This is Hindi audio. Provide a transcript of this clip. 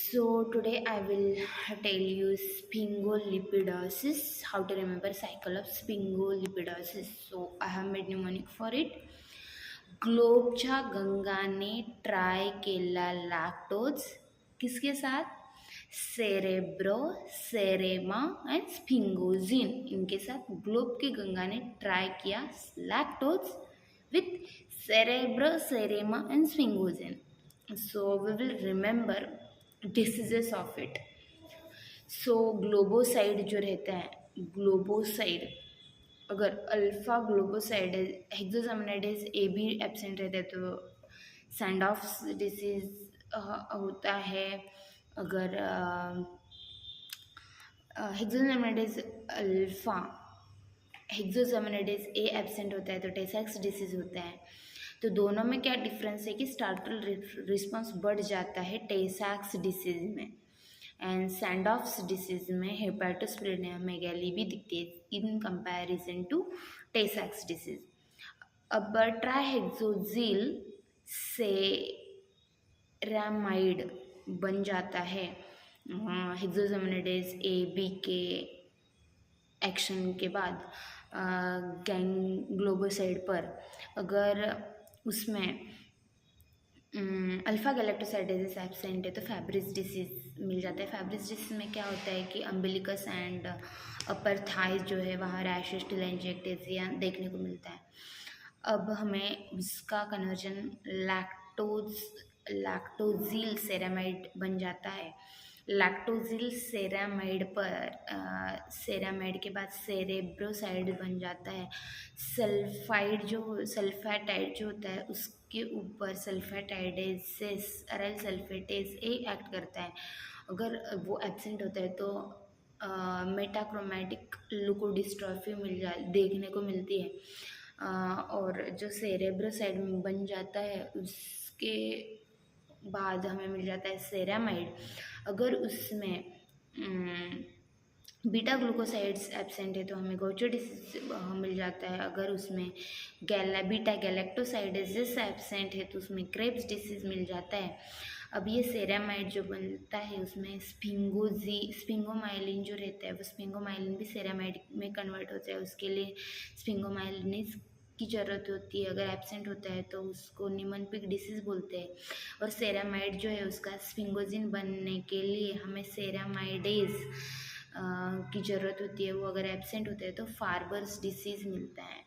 So today I will tell you sphingolipidosis, how to remember cycle of sphingolipidosis. So I have made mnemonic for it. ग्लोबच्या गंगाने ट्राय केला लॅक्टोज किसके साथ? सेरेब्रो, सेरेमा एंड स्फिंगोजिन, इनके साथ ग्लोब की गंगा ने ट्राई किया lactose with cerebro, serema and sphingosine. So we will remember diseases of it. So ग्लोबोसाइड जो रहता है, ग्लोबोसाइड अगर अल्फा ग्लोबोसाइड हेक्सोसामनाइडेज ए भी एब्सेंट रहता है तो सैंड ऑफ डिसीज होता है. अगर हेक्सोसामनाइडेज अल्फा हेक्सोसामनाइडेज ए एब्सेंट होता है तो टेसाक्स डिसीज होता है. तो दोनों में क्या डिफरेंस है कि स्टार्टल रिस्पॉन्स बढ़ जाता है टेसाक्स डिसीज में, एंड सैंडॉफ्स डिसीज में हेपाटोस्प्लेनोमेगाली भी दिखती है इन कंपैरिजन टू टेसाक्स डिसीज. अब ट्राइहेक्सोजिल सेरामाइड बन जाता है हेक्सोसामनाइडेज ए बी के एक्शन के बाद ग्लोबोसाइड पर. अगर उसमें अल्फा गैलेक्टोसाइडेज एब्सेंट है तो फैब्रिस डिसीज मिल जाता है. फैब्रिस डिसीज में क्या होता है कि अम्बिलिकस एंड अपर थाइज जो है वहाँ रैशेस टेलेंजिएक्टेसिया देखने को मिलता है. अब हमें उसका कन्वर्जन लैक्टोजिल सेरामाइड बन जाता है. लैक्टोजिल सेरामाइड पर सेरामाइड के बाद सेरेब्रोसाइड बन जाता है. सल्फैटाइड जो होता है उसके ऊपर सल्फैटाइडेसेस अराइल सल्फेटेज ए एक्ट करता है. अगर वो एब्सेंट होता है तो मेटाक्रोमैटिक लुकोडिस्ट्रॉफी देखने को मिलती है. और जो सेरेब्रोसाइड बन जाता है उसके बाद हमें मिल जाता है सेरामाइड. अगर उसमें बीटा ग्लूकोसाइड्स एब्सेंट है तो हमें गोचो डिसीज मिल जाता है. अगर उसमें बीटा गैलेक्टोसाइडेजेस एब्सेंट है तो उसमें क्रेब्स डिसीज मिल जाता है. अब ये सेरामाइड जो बनता है उसमें स्पिंगोमाइलिन जो रहता है वो स्पिंगोमाइलिन भी सेरामाइड में कन्वर्ट होता है. उसके लिए स्पिंगोमाइलिन की ज़रूरत होती है. अगर एब्सेंट होता है तो उसको निमोनिक डिसीज़ बोलते हैं. और सेरामाइड जो है उसका स्फिंगोजिन बनने के लिए हमें सेरामाइडेज की ज़रूरत होती है. वो अगर एब्सेंट होता है तो फार्बर्स डिसीज़ मिलता है.